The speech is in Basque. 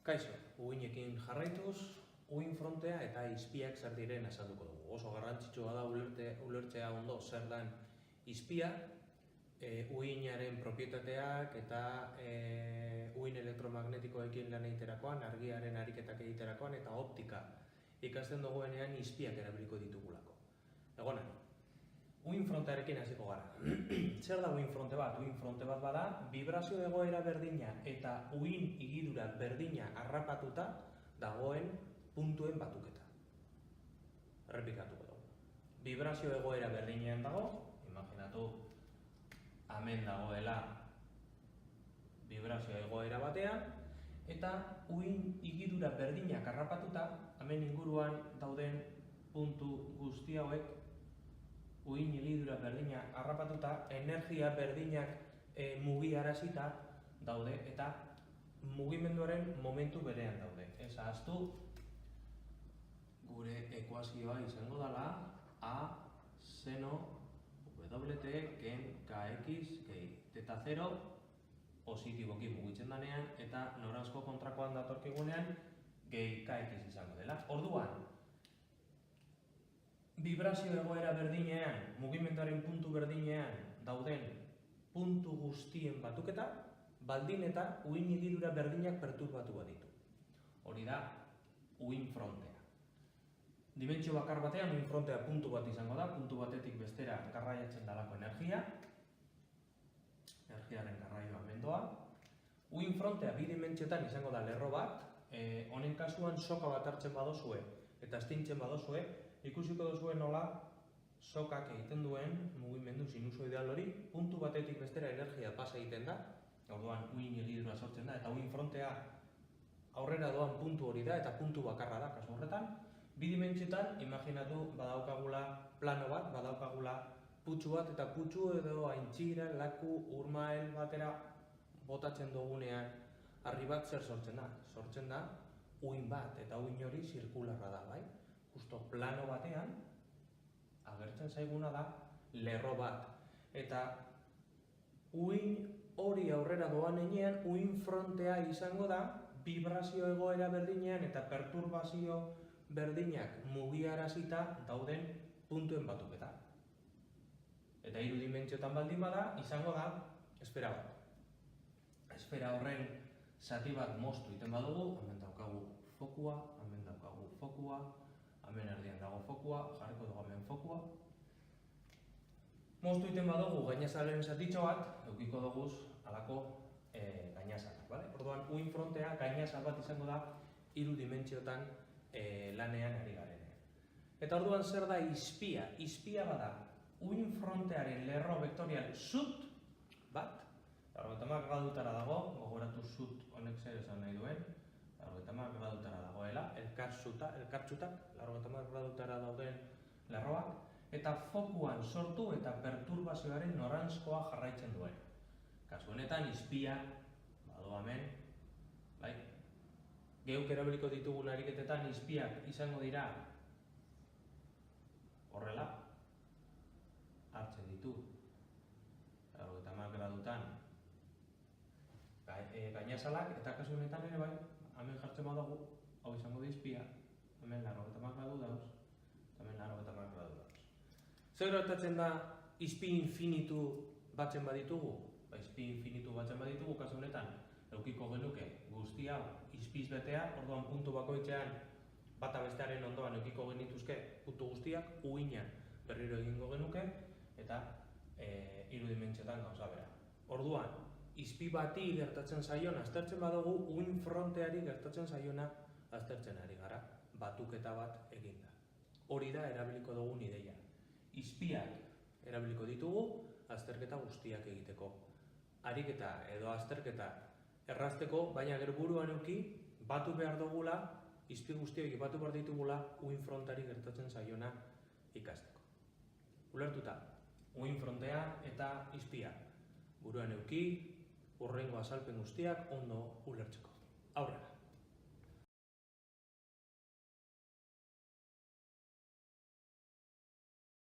Kaixo, uginekin jarraituz, ugin frontea eta izpiak zer diren azalduko dugu. Oso garrantzitsua da ulertzea ondo zer den izpia, uginaren propietateak eta ugin elektromagnetikoekin lan egiterakoan, argiaren ariketak egiterakoan eta optika ikasten duguenean izpiak erabiliko ditugulako. Egonan, ugin frontearekin hasiko gara. Zer da ugin fronte bat? Ugin fronte bat bada, vibrazio egoera berdina eta ugin higidura berdina harrapatuta dagoen puntuen batuketa. Errepikatuko dugu. Vibrazio egoera berdinean dago, imaginatu hemen dagoela vibrazio egoera batean, eta ugin higidura berdinak harrapatuta, hemen inguruan dauden puntu guzti hauek ugin higidura berdina harrapatuta, energia berdinak mugiarazita daude eta mugimenduaren momentu berean daude. Ez ahaztu, gure ekuazioa izango dela A seno WT gen kx gehi teta 0 positiboki mugitzen danean eta noranzko kontrakoan datorkigunean gehi kx izango dela. Orduan, vibrazio egoera berdinean, mugimenduaren puntu berdinean dauden puntu guztien batuketa, baldin eta ugin higidura berdinak perturbatu baditu. Hori da ugin frontea. Dimentsio bakar batean ugin frontea puntu bat izango da, puntu batetik bestera garraiatzen dalako energia, energiaren garraioa mendoa. Ugin frontea bi dimentsiotan izango da lerro bat, honen kasuan soka bat hartzen badozue eta astintzen badozue, ikusiko duzue nola sokak egiten duen mugimendu sinusoidal hori, puntu batetik bestera energia pasa egiten da, orduan ugin higidura sortzen da, eta ugin frontea aurrera doan puntu hori da, eta puntu bakarra da, kasu horretan. Bi dimentsiotan, imaginatu badaukagula plano bat, badaukagula putxu bat, eta putxu edo aintzira, laku, urmael batera botatzen dugunean harri bat zer sortzen da? Sortzen da ugin bat, eta ugin hori zirkularra da, bai? Justo plano batean agertzen zaiguna da lerro bat. Eta ugin hori aurrera doan enean, ugin frontea izango da vibrazio egoera berdinean eta perturbazio berdinak mugiarazita dauden puntuen batuketa. Eta hiru dimentsiotan baldin bada, izango da esfera bat. Esfera horren zati bat moztu egiten badugu, hemen daukagu fokua, hemen daukagu fokua, hemen erdian dago fokua, jarriko dugu hemen fokua. Moztu egiten badugu gainazalen zatitxo bat, edukiko dugu halako gainazalak. Orduan, ugin frontea gainazal bat izango da hiru dimentsiotan lanean ari garenean. Eta orduan zer da izpia? Izpia bada ugin frontearen lerro vektorial zut bat, 50 gradutara dago, gogoratu zut honek zer esan nahi duen, 50 gradutara dagoela, elkartzutak, 50 gradutara dauden lerroak, eta fokuan sortu eta perturbazioaren noranzkoa jarraitzen duen. Kasu honetan, izpia, badoa hemen, bai? Geuk erabiliko ditugun ariketetan izpiak izango dira horrela, hartzen ditu, 50 gradutan gainazalak, eta kasu honetan ere bai, hemen jartzen badugu, hau izango da izpia, hemen 50 gradu dauz, eta hemen 50 gradu dauz. Zer gertatzen da izpi infinitu batzen baditugu? Izpi infinitu batzen baditugu, kasu honetan, edukiko genuke guzti hau izpiz betea, orduan puntu bakoitzean bata bestearen ondoan edukiko genituzke puntu guztiak, ugina berriro egingo genuke, eta hiru dimentsiotan gauza bera. Orduan, izpi bati gertatzen zaiona aztertzen badugu, ugin fronteari gertatzen zaiona aztertzen ari gara, batuketa bat eginda. Hori da erabiliko dugun ideia. Izpiak erabiliko ditugu azterketa guztiak egiteko. Ariketa edo azterketa errazteko, baina gero buruan eduki batu behar dugula, izpi guztiak batu behar ditugula ugin fronteari gertatzen zaiona ikasteko. Ulertuta, ugin frontea eta izpia. Buruan eduki, hurrengo azalpen guztiak ondo ulertzeko. Aurrera!